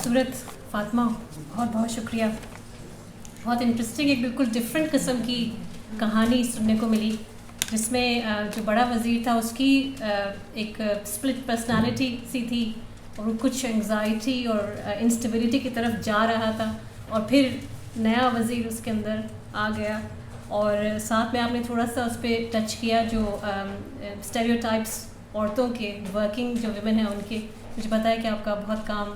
बासूरत फ़ातिमा, बहुत बहुत शुक्रिया। बहुत इंटरेस्टिंग, एक बिल्कुल डिफरेंट किस्म की कहानी सुनने को मिली, जिसमें जो बड़ा वज़ीर था उसकी एक स्प्लिट पर्सनालिटी सी थी और कुछ एंग्जाइटी और इंस्टेबिलिटी की तरफ जा रहा था, और फिर नया वज़ीर उसके अंदर आ गया। और साथ में आपने थोड़ा सा उस पर टच किया जो स्टेरियोटाइप्स औरतों के, वर्किंग जो विमेन हैं उनके। मुझे पता है कि आपका बहुत काम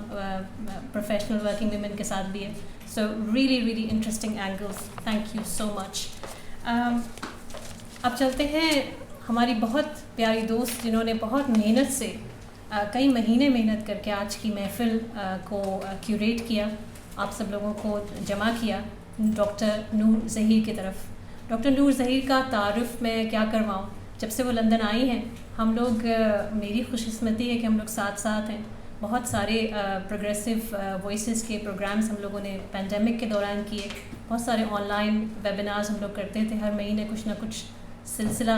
प्रोफेशनल वर्किंग विमेन के साथ भी है। So really really interesting angles, thank you so much. अब चलते हैं हमारी बहुत प्यारी दोस्त जिन्होंने बहुत मेहनत से कई महीने मेहनत करके आज की महफ़िल को क्यूरेट किया, आप सब लोगों को जमा किया, डॉक्टर नूर ज़हीर की तरफ। डॉक्टर नूर ज़हीर का तारुफ़ मैं क्या करवाऊँ, जब से वो लंदन आई हैं हम लोग, मेरी खुशकिस्मती है कि हम लोग साथ साथ हैं। बहुत सारे प्रोग्रेसिव वॉइसेस के प्रोग्राम्स हम लोगों ने पैंडेमिक के दौरान किए, बहुत सारे ऑनलाइन वेबिनार्स हम लोग करते थे, हर महीने कुछ ना कुछ सिलसिला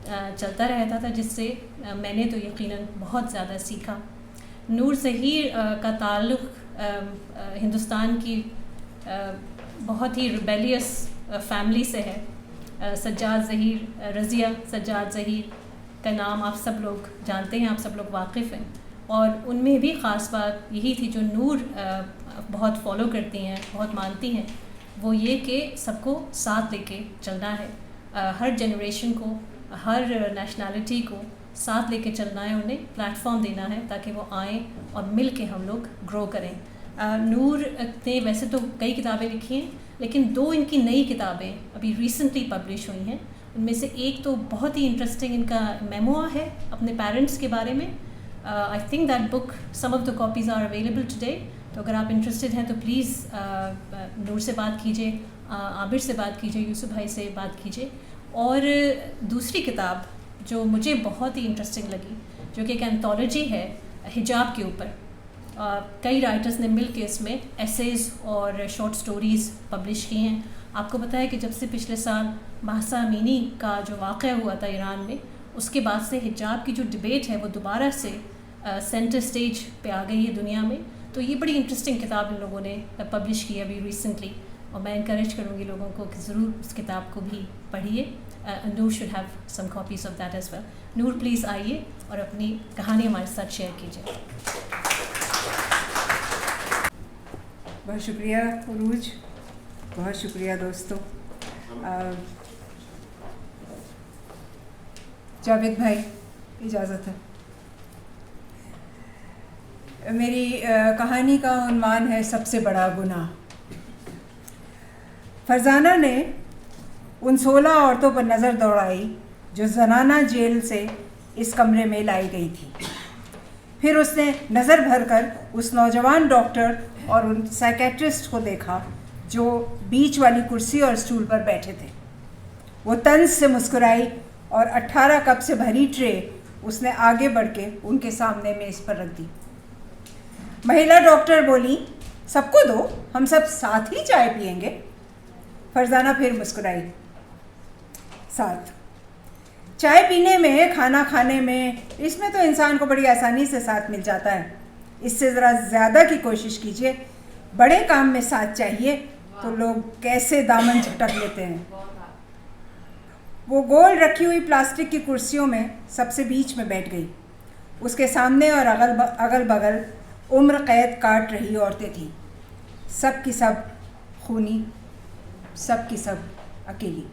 चलता रहता था, जिससे मैंने तो यकीनन बहुत ज़्यादा सीखा। नूर ज़हीर का ताल्लुक़ हिंदुस्तान की बहुत ही रिबेलियस फैमिली से है। सज्जाद ज़हीर, रज़िया सज्जाद ज़हीर का नाम आप सब लोग जानते हैं, आप सब लोग वाकिफ़ हैं। और उनमें भी ख़ास बात यही थी जो नूर बहुत फॉलो करती हैं, बहुत मानती हैं, वो ये कि सबको साथ लेके चलना है, हर जनरेशन को, हर नेशनैलिटी को साथ लेके चलना है, उन्हें प्लेटफॉर्म देना है ताकि वो आएँ और मिल के हम लोग ग्रो करें। नूर ने वैसे तो कई किताबें लिखी हैं, लेकिन 2 इनकी नई किताबें अभी रिसेंटली पब्लिश हुई हैं। उनमें से एक तो बहुत ही इंटरेस्टिंग इनका मेमोआ है अपने पेरेंट्स के बारे में। I think that book, some of the copies are available today, तो अगर आप इंटरेस्टेड हैं तो प्लीज़ नूर से बात कीजिए, आबिर से बात कीजिए, यूसुफ भाई से बात कीजिए। और दूसरी किताब जो मुझे बहुत ही इंटरेस्टिंग लगी, जो कि एक एंथोलॉजी है हिजाब के ऊपर, कई राइटर्स ने मिल के इसमें एसेज और शॉर्ट स्टोरीज़ पब्लिश की हैं। आपको पता है कि जब से पिछले साल महसा अमीनी का जो वाक़या हुआ था ईरान में, उसके बाद से हिजाब की जो डिबेट है वो दोबारा से सेंटर स्टेज पे आ गई है दुनिया में। तो ये बड़ी इंटरेस्टिंग किताब इन लोगों ने पब्लिश की अभी रिसेंटली, और मैं इनकरेज करूँगी लोगों को कि ज़रूर उस किताब को भी पढ़िए। Noor should have some copies of that as well. Noor please आइए और अपनी कहानी हमारे साथ शेयर कीजिए। बहुत शुक्रिया उरूज, बहुत शुक्रिया दोस्तों। जावेद भाई, इजाज़त है। मेरी कहानी का उन्वान है सबसे बड़ा गुनाह। फरजाना ने उन 16 औरतों पर नज़र दौड़ाई जो ज़नाना जेल से इस कमरे में लाई गई थी। फिर उसने नज़र भरकर उस नौजवान डॉक्टर और उन साइकेट्रिस्ट को देखा जो बीच वाली कुर्सी और स्टूल पर बैठे थे। वो तंज से मुस्कुराई और 18 कप से भरी ट्रे उसने आगे बढ़ के उनके सामने मेज़ पर रख दी। महिला डॉक्टर बोली, सबको दो, हम सब साथ ही चाय पियेंगे। फरजाना फिर मुस्कुराई। साथ चाय पीने में, खाना खाने में, इसमें तो इंसान को बड़ी आसानी से साथ मिल जाता है। इससे ज़रा ज़्यादा की कोशिश कीजिए। बड़े काम में साथ चाहिए तो लोग कैसे दामन झटक लेते हैं। वो गोल रखी हुई प्लास्टिक की कुर्सियों में सबसे बीच में बैठ गई। उसके सामने और अगल बगल उम्र कैद काट रही औरतें थीं। सब की सब खूनी, सब की सब अकेली।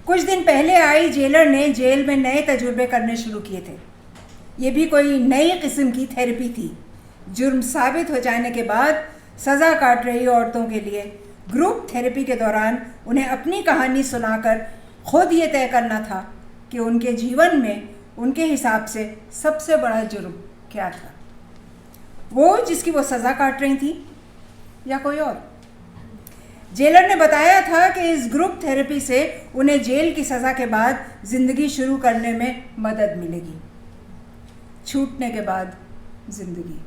कुछ दिन पहले आई जेलर ने जेल में नए तजुर्बे करने शुरू किए थे। ये भी कोई नई किस्म की थेरेपी थी। जुर्म साबित हो जाने के बाद सज़ा काट रही औरतों के लिए ग्रुप थेरेपी के दौरान उन्हें अपनी कहानी सुनाकर खुद ये तय करना था कि उनके जीवन में उनके हिसाब से सबसे बड़ा जुर्म क्या था। वो जिसकी वो सज़ा काट रही थी या कोई और। जेलर ने बताया था कि इस ग्रुप थेरेपी से उन्हें जेल की सज़ा के बाद ज़िंदगी शुरू करने में मदद मिलेगी। छूटने के बाद ज़िंदगी,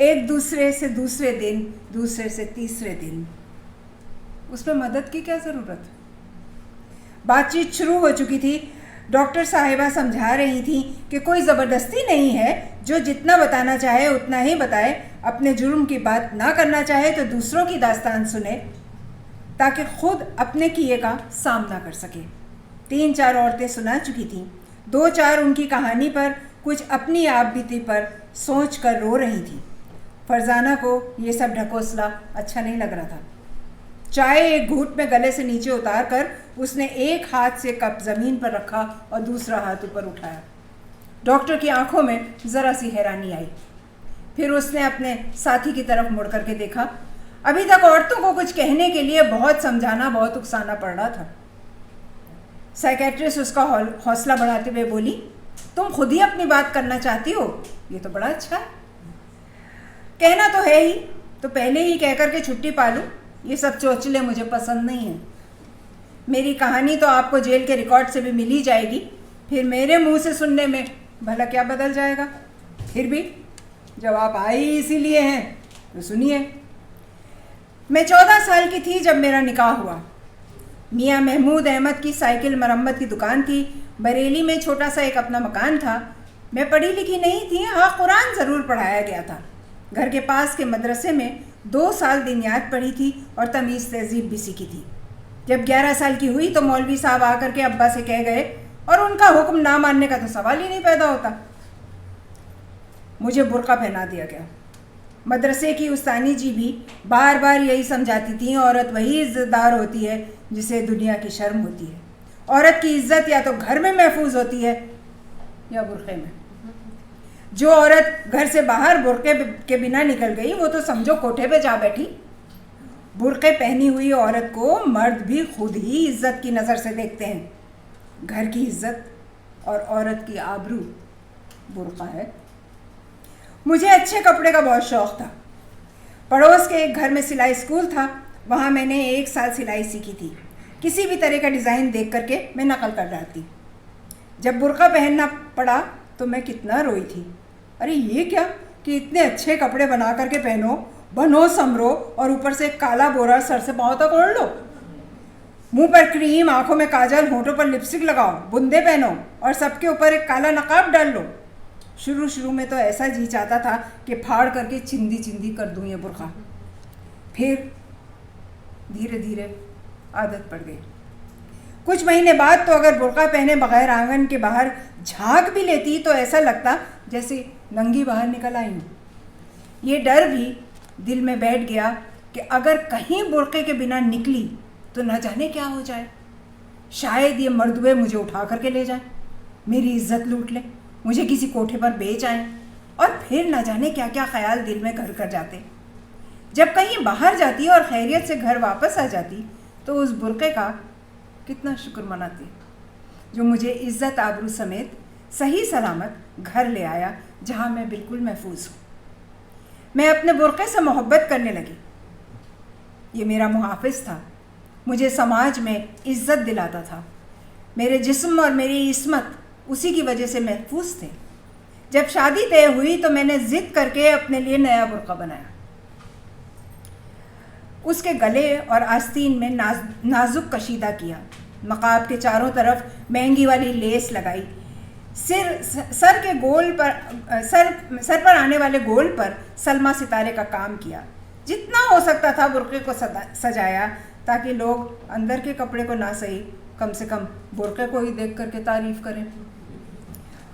एक दूसरे से दूसरे दिन, दूसरे से तीसरे दिन, उसमें मदद की क्या ज़रूरत। बातचीत शुरू हो चुकी थी। डॉक्टर साहिबा समझा रही थी कि कोई ज़बरदस्ती नहीं है, जो जितना बताना चाहे उतना ही बताए, अपने जुर्म की बात ना करना चाहे तो दूसरों की दास्तान सुने ताकि खुद अपने किए का सामना कर सके। 3-4 औरतें सुना चुकी थीं, 2-4 उनकी कहानी पर, कुछ अपनी आप बीती पर सोच कर रो रही थी। फरजाना को ये सब ढकोसला अच्छा नहीं लग रहा था। चाय एक घूंट में गले से नीचे उतार कर उसने एक हाथ से कप ज़मीन पर रखा और दूसरा हाथ ऊपर उठाया। डॉक्टर की आंखों में ज़रा सी हैरानी आई। फिर उसने अपने साथी की तरफ मुड़ करके देखा। अभी तक औरतों को कुछ कहने के लिए बहुत समझाना, बहुत उकसाना पड़ रहा था। साइकेट्रिस्ट उसका हौसला बढ़ाते हुए बोली, तुम खुद ही अपनी बात करना चाहती हो, ये तो बड़ा अच्छा है। कहना तो है ही, तो पहले ही कह कर के छुट्टी पा लूँ। ये सब चोचले मुझे पसंद नहीं है। मेरी कहानी तो आपको जेल के रिकॉर्ड से भी मिल ही जाएगी, फिर मेरे मुंह से सुनने में भला क्या बदल जाएगा। फिर भी जब आप आई इसीलिए हैं तो सुनिए। मैं 14 साल की थी जब मेरा निकाह हुआ। मियाँ महमूद अहमद की साइकिल मरम्मत की दुकान थी। बरेली में छोटा सा एक अपना मकान था। मैं पढ़ी लिखी नहीं थी, हाँ कुरान ज़रूर पढ़ाया गया था। घर के पास के मदरसे में 2 साल दिनियात पढ़ी थी और तमीज़ तहजीब भी सीखी थी। जब 11 साल की हुई तो मौलवी साहब आकर के अब्बा से कह गए और उनका हुक्म ना मानने का तो सवाल ही नहीं पैदा होता। मुझे बुर्का पहना दिया गया। मदरसे की उस्तानी जी भी बार बार यही समझाती थी, औरत वही इज़्ज़तदार होती है जिसे दुनिया की शर्म होती है। औरत की इज़्ज़त या तो घर में महफूज होती है या बुर्के में। जो औरत घर से बाहर बुर्के के बिना निकल गई वो तो समझो कोठे पे जा बैठी। बुर्के पहनी हुई औरत को मर्द भी खुद ही इज़्ज़त की नज़र से देखते हैं। घर की इज़्ज़त और औरत की आबरू बुर्का है। मुझे अच्छे कपड़े का बहुत शौक़ था। पड़ोस के एक घर में सिलाई स्कूल था, वहाँ मैंने 1 साल सिलाई सीखी थी। किसी भी तरह का डिज़ाइन देख करके मैं नकल कर डालती। जब बुर्का पहनना पड़ा तो मैं कितना रोई थी। अरे ये क्या कि इतने अच्छे कपड़े बना करके पहनो, बनो समरो और ऊपर से काला बोरा सर से पाँव तक ओढ़ लो। मुंह पर क्रीम, आंखों में काजल, होठों पर लिपस्टिक लगाओ, बुंदे पहनो और सबके ऊपर एक काला नकाब डाल लो। शुरू में तो ऐसा जी चाहता था कि फाड़ करके चिंदी चिंदी कर दूँ ये बुर्का। फिर धीरे धीरे आदत पड़ गई। कुछ महीने बाद तो अगर बुर्का पहने बगैर आंगन के बाहर झांक भी लेती तो ऐसा लगता जैसे नंगी बाहर निकल आई हूँ। ये डर भी दिल में बैठ गया कि अगर कहीं बुर्के के बिना निकली तो न जाने क्या हो जाए। शायद ये मर्दुए मुझे उठा करके ले जाएं, मेरी इज्जत लूट लें, मुझे किसी कोठे पर बेच आएं और फिर न जाने क्या क्या ख्याल दिल में घर कर जाते। जब कहीं बाहर जाती और खैरियत से घर वापस आ जाती तो उस बुर्के का कितना शुक्र मनाती जो मुझे इज़्ज़त आबरू समेत सही सलामत घर ले आया जहाँ मैं बिल्कुल महफूज हूँ। मैं अपने बुर्के से मोहब्बत करने लगी। ये मेरा मुहाफ़िज़ था, मुझे समाज में इज़्ज़त दिलाता था। मेरे जिस्म और मेरी इस्मत उसी की वजह से महफूज थे। जब शादी तय हुई तो मैंने ज़िद करके अपने लिए नया बुर्का बनाया। उसके गले और आस्तीन में नाजुक कशीदा किया, नकाब के चारों तरफ महंगी वाली लेस लगाई, सर पर आने वाले गोल पर सलमा सितारे का काम किया। जितना हो सकता था बुर्के को सजाया ताकि लोग अंदर के कपड़े को ना सही कम से कम बुर्के को ही देख करके तारीफ़ करें।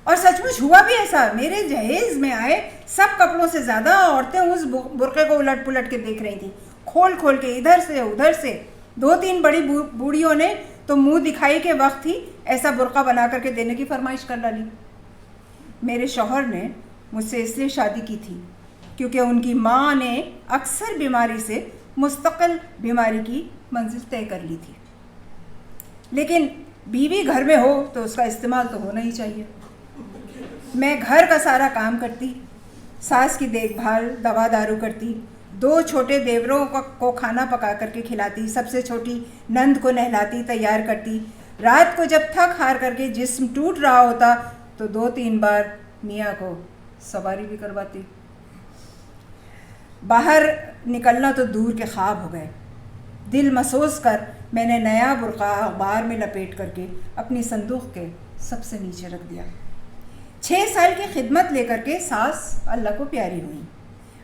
और सचमुच हुआ भी ऐसा। मेरे जहेज़ में आए सब कपड़ों से ज़्यादा औरतें उस बुर्के को उलट पुलट के देख रही थीं, खोल खोल के इधर से उधर से। 2-3 बड़ी बूढ़ियों ने तो मुंह दिखाई के वक्त ही ऐसा बुर्का बना करके देने की फरमाइश कर डाली। मेरे शौहर ने मुझसे इसलिए शादी की थी क्योंकि उनकी माँ ने अक्सर बीमारी से मुस्तकिल बीमारी की मंजिल तय कर ली थी। लेकिन बीवी घर में हो तो उसका इस्तेमाल तो होना ही चाहिए। मैं घर का सारा काम करती, सास की देखभाल, दवा दारू करती, 2 छोटे देवरों को खाना पका करके खिलाती, सबसे छोटी नंद को नहलाती, तैयार करती। रात को जब थक हार करके जिस्म टूट रहा होता तो 2-3 बार मियाँ को सवारी भी करवाती। बाहर निकलना तो दूर के ख्वाब हो गए। दिल महसूस कर मैंने नया बुर्का अखबार में लपेट करके अपनी संदूक के सबसे नीचे रख दिया। 6 साल की खिदमत लेकर के सास अल्लाह को प्यारी हुई।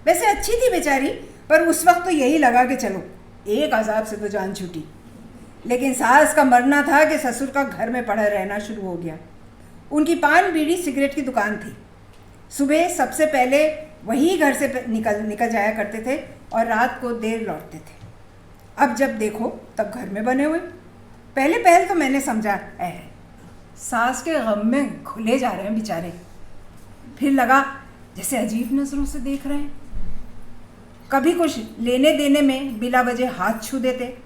वैसे अच्छी थी बेचारी, पर उस वक्त तो यही लगा कि चलो एक अजाब से तो जान छूटी। लेकिन सास का मरना था कि ससुर का घर में पड़ा रहना शुरू हो गया। उनकी पान बीड़ी सिगरेट की दुकान थी। सुबह सबसे पहले वही घर से निकल जाया करते थे और रात को देर लौटते थे। अब जब देखो तब घर में बने हुए। पहले तो मैंने समझा सास के गम में घुले जा रहे हैं बेचारे। फिर लगा जैसे अजीब नज़रों से देख रहे हैं। कभी कुछ लेने देने में बिला वजह हाथ छू देते,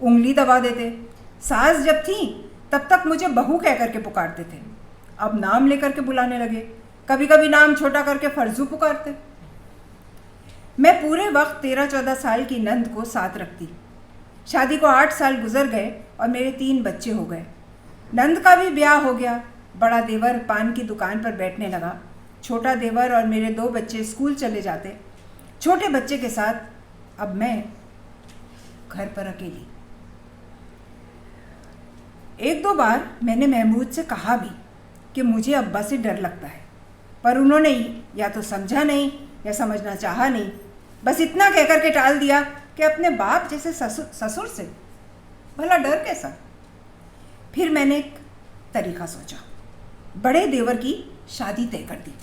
उंगली दबा देते। सास जब थी तब तक मुझे बहू कह करके पुकारते थे, अब नाम लेकर के बुलाने लगे। कभी कभी नाम छोटा करके फर्जू पुकारते। मैं पूरे वक्त 13-14 साल की नंद को साथ रखती। शादी को 8 साल गुजर गए और मेरे 3 बच्चे हो गए। नंद का भी ब्याह हो गया। बड़ा देवर पान की दुकान पर बैठने लगा। छोटा देवर और मेरे 2 बच्चे स्कूल चले जाते। छोटे बच्चे के साथ अब मैं घर पर अकेली। 1-2 बार मैंने महमूद से कहा भी कि मुझे अब्बा से डर लगता है, पर उन्होंने या तो समझा नहीं या समझना चाहा नहीं। बस इतना कहकर के टाल दिया कि अपने बाप जैसे ससुर से भला डर कैसा। फिर मैंने एक तरीका सोचा। बड़े देवर की शादी तय कर दी।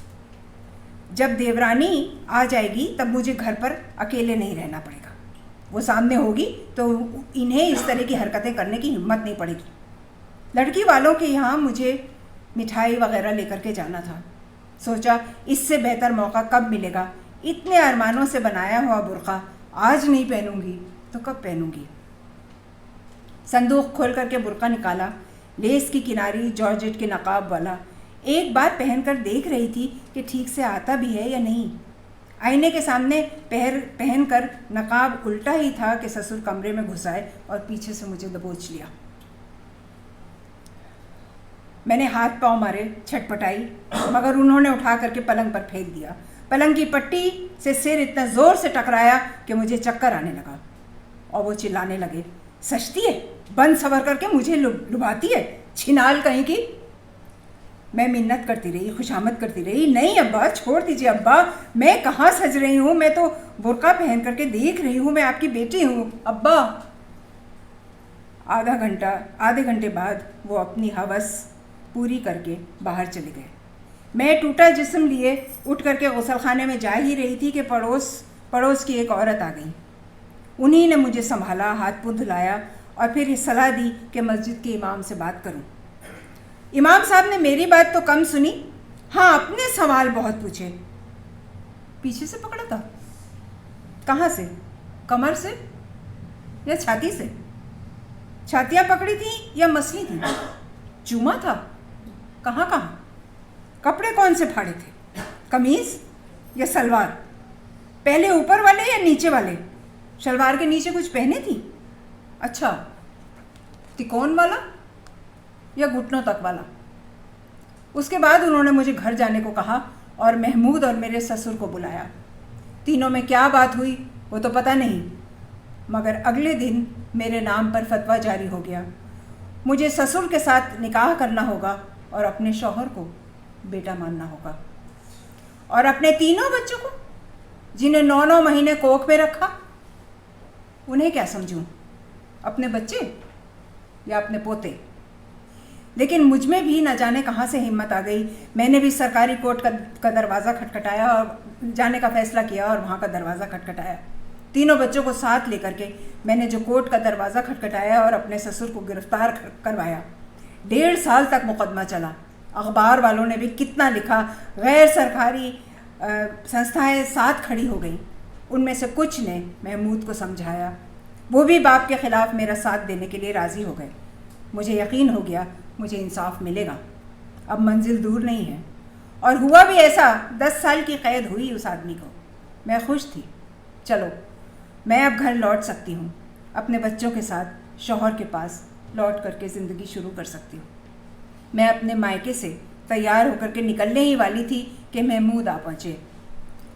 जब देवरानी आ जाएगी तब मुझे घर पर अकेले नहीं रहना पड़ेगा। वो सामने होगी तो इन्हें इस तरह की हरकतें करने की हिम्मत नहीं पड़ेगी। लड़की वालों के यहाँ मुझे मिठाई वगैरह लेकर के जाना था। सोचा इससे बेहतर मौका कब मिलेगा। इतने अरमानों से बनाया हुआ बुर्का आज नहीं पहनूंगी तो कब पहनूंगी। संदूक खोल करके बुर्का निकाला। लेस की किनारी जॉर्जेट के नकाब वाला। एक बार पहनकर देख रही थी कि ठीक से आता भी है या नहीं। आईने के सामने पहनकर नकाब उल्टा ही था कि ससुर कमरे में घुस आए और पीछे से मुझे दबोच लिया। मैंने हाथ पांव मारे, छटपटाई, मगर उन्होंने उठा करके पलंग पर फेंक दिया। पलंग की पट्टी से सिर इतना ज़ोर से टकराया कि मुझे चक्कर आने लगा और वो चिल्लाने लगे, सचती है, बंद सवर करके मुझे लुभाती है, छिनाल कहीं की। मैं मिन्नत करती रही, खुशामद करती रही, नहीं अब्बा, छोड़ दीजिए अब्बा, मैं कहाँ सज रही हूँ, मैं तो बुर्का पहन करके देख रही हूँ, मैं आपकी बेटी हूँ अब्बा। आधे घंटे बाद वो अपनी हवस पूरी करके बाहर चले गए। मैं टूटा जिस्म लिए उठ करके गुसलखाने में जा ही रही थी कि पड़ोस की एक औरत आ गई। उन्हीं ने मुझे संभाला, हाथ पाँव धुलाया और फिर सलाह दी कि मस्जिद के इमाम से बात करूं। इमाम साहब ने मेरी बात तो कम सुनी, हाँ अपने सवाल बहुत पूछे। पीछे से पकड़ा था? कहाँ से? कमर से या छाती से? छातियाँ पकड़ी थी या मसली थी? चूमा था? कहाँ कहाँ? कपड़े कौन से फाड़े थे? कमीज़ या सलवार? पहले ऊपर वाले या नीचे वाले? शलवार के नीचे कुछ पहने थी? अच्छा, तिकोन वाला या घुटनों तक वाला? उसके बाद उन्होंने मुझे घर जाने को कहा और महमूद और मेरे ससुर को बुलाया। तीनों में क्या बात हुई वो तो पता नहीं, मगर अगले दिन मेरे नाम पर फतवा जारी हो गया। मुझे ससुर के साथ निकाह करना होगा और अपने शौहर को बेटा मानना होगा। और अपने तीनों बच्चों को, जिन्हें 9-9 महीने कोख में रखा, उन्हें क्या समझूं? अपने बच्चे या अपने पोते? लेकिन मुझ में भी न जाने कहाँ से हिम्मत आ गई। मैंने भी सरकारी कोर्ट का दरवाज़ा खटखटाया और जाने का फ़ैसला किया और वहाँ का दरवाज़ा खटखटाया। तीनों बच्चों को साथ लेकर के मैंने जो कोर्ट का दरवाज़ा खटखटाया और अपने ससुर को गिरफ्तार करवाया। 1.5 साल तक मुकदमा चला। अखबार वालों ने भी कितना लिखा, गैर सरकारी संस्थाएं साथ खड़ी हो गई। उनमें से कुछ ने महमूद को समझाया, वो भी बाप के ख़िलाफ़ मेरा साथ देने के लिए राज़ी हो गए। मुझे यकीन हो गया मुझे इंसाफ मिलेगा, अब मंजिल दूर नहीं है। और हुआ भी ऐसा। 10 साल की क़ैद हुई उस आदमी को। मैं खुश थी। चलो मैं अब घर लौट सकती हूँ, अपने बच्चों के साथ शौहर के पास लौट करके ज़िंदगी शुरू कर सकती हूँ। मैं अपने मायके से तैयार होकर के निकलने ही वाली थी कि महमूद आ पहुँचे।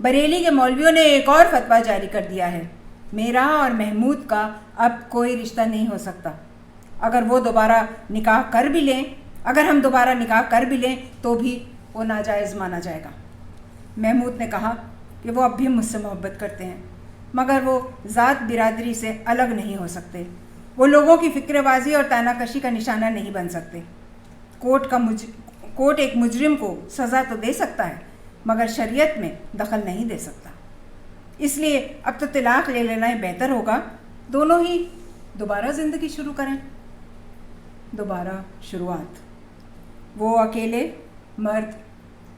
बरेली के मौलवियों ने एक और फतवा जारी कर दिया है, मेरा और महमूद का अब कोई रिश्ता नहीं हो सकता। अगर हम दोबारा निकाह कर भी लें तो भी वो नाजायज़ माना जाएगा। महमूद ने कहा कि वो अब भी मुझसे मोहब्बत करते हैं, मगर वो ज़ात बिरादरी से अलग नहीं हो सकते। वो लोगों की फिक्रबाजी और तानाकशी का निशाना नहीं बन सकते। कोर्ट एक मुजरिम को सज़ा तो दे सकता है, मगर शरीयत में दखल नहीं दे सकता। इसलिए अब तो तलाक़ ले लेना ही बेहतर होगा। दोनों ही दोबारा ज़िंदगी शुरू करें। दोबारा शुरुआत। वो अकेले मर्द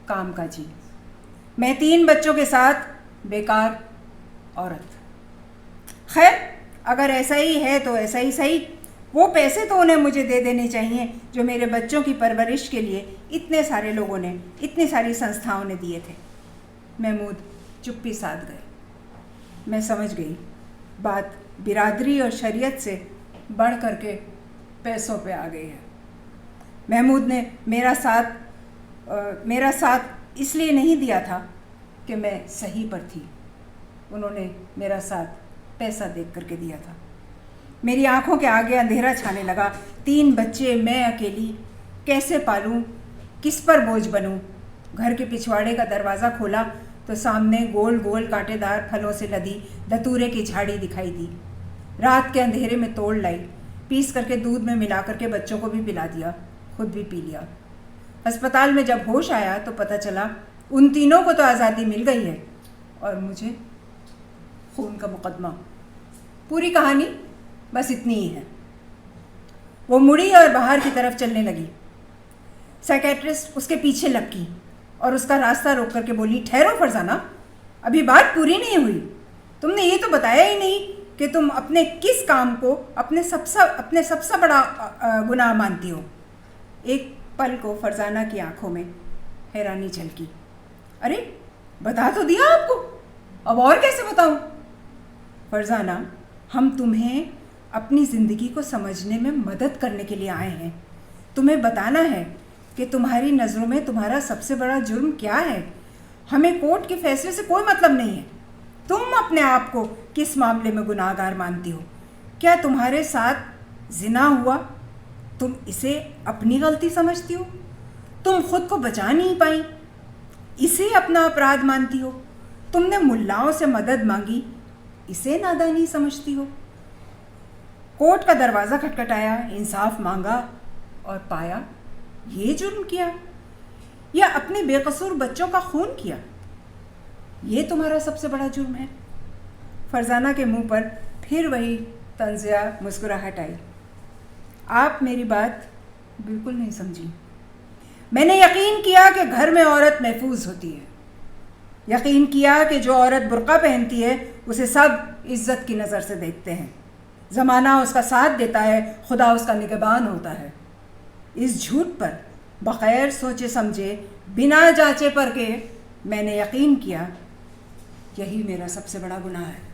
काम काजी, मैं 3 बच्चों के साथ बेकार औरत। खैर, अगर ऐसा ही है तो ऐसा ही सही। वो पैसे तो उन्हें मुझे दे देने चाहिए जो मेरे बच्चों की परवरिश के लिए इतने सारे लोगों ने, इतनी सारी संस्थाओं ने दिए थे। महमूद चुप्पी साध गए। मैं समझ गई बात बिरादरी और शरीयत से बढ़ करके पैसों पे आ गई है। महमूद ने मेरा साथ इसलिए नहीं दिया था कि मैं सही पर थी। उन्होंने मेरा साथ पैसा देख करके दिया था। मेरी आंखों के आगे अंधेरा छाने लगा। 3 बच्चे, मैं अकेली कैसे पालूं, किस पर बोझ बनूं। घर के पिछवाड़े का दरवाज़ा खोला तो सामने गोल गोल कांटेदार फलों से लदी धतूरे की झाड़ी दिखाई दी। रात के अंधेरे में तोड़ लाई, पीस करके दूध में मिला करके बच्चों को भी पिला दिया, खुद भी पी लिया। अस्पताल में जब होश आया तो पता चला उन तीनों को तो आज़ादी मिल गई है और मुझे खून का मुकदमा। पूरी कहानी बस इतनी ही है। वो मुड़ी और बाहर की तरफ चलने लगी। साइकेट्रिस्ट उसके पीछे लपकी और उसका रास्ता रोक करके बोली, ठहरो फरजाना, अभी बात पूरी नहीं हुई। तुमने ये तो बताया ही नहीं कि तुम अपने किस काम को अपने सबसे बड़ा गुनाह मानती हो। एक पल को फरजाना की आंखों में हैरानी झलकी। अरे बता तो दिया आपको, अब और कैसे बताऊं? फरजाना, हम तुम्हें अपनी ज़िंदगी को समझने में मदद करने के लिए आए हैं। तुम्हें बताना है कि तुम्हारी नज़रों में तुम्हारा सबसे बड़ा जुर्म क्या है। हमें कोर्ट के फैसले से कोई मतलब नहीं है। तुम अपने आप को किस मामले में गुनाहगार मानती हो? क्या तुम्हारे साथ जिना हुआ? तुम इसे अपनी गलती समझती हो? तुम खुद को बचा नहीं पाई, इसे अपना अपराध मानती हो? तुमने मुल्लाओं से मदद मांगी, इसे नादानी समझती हो? कोर्ट का दरवाज़ा खटखटाया, इंसाफ मांगा और पाया ये जुर्म किया या अपने बेकसूर बच्चों का खून किया। ये तुम्हारा सबसे बड़ा जुर्म है। फरजाना के मुंह पर फिर वही तंजिया मुस्कुराहट आई। आप मेरी बात बिल्कुल नहीं समझी। मैंने यकीन किया कि घर में औरत महफूज होती है। यकीन किया कि जो औरत बुर्का पहनती है उसे सब इज्जत की नज़र से देखते हैं। ज़माना उसका साथ देता है, खुदा उसका निगहबान होता है। इस झूठ पर बग़ैर सोचे समझे, बिना जांचे परखे मैंने यकीन किया। यही मेरा सबसे बड़ा गुनाह है।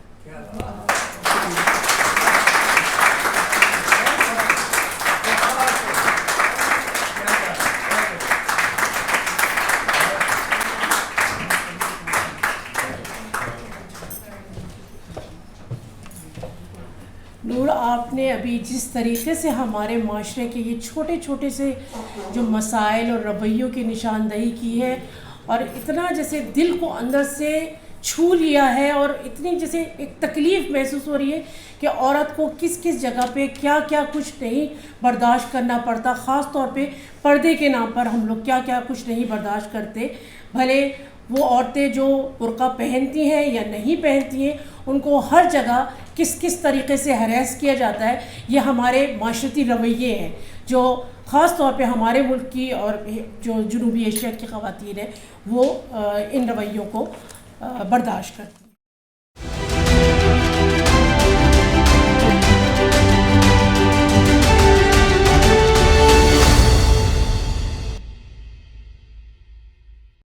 नूर, आपने अभी जिस तरीक़े से हमारे माशरे के ये छोटे छोटे से जो मसाइल और रवैयों की निशानदही की है और इतना जैसे दिल को अंदर से छू लिया है और इतनी जैसे एक तकलीफ़ महसूस हो रही है कि औरत को किस किस जगह पे क्या क्या कुछ नहीं बर्दाश्त करना पड़ता। ख़ास तौर पे पर्दे के नाम पर हम लोग क्या क्या कुछ नहीं बर्दाश्त करते। भले वो औरतें जो बुर्का पहनती हैं या नहीं पहनती हैं, उनको हर जगह किस किस तरीक़े से हरास किया जाता है। ये हमारे माशरती रवैये हैं जो ख़ास तौर पे हमारे मुल्क की और जो जनूबी एशिया की ख़वातीन हैं वो इन रवैयों को बर्दाश्त करती हैं।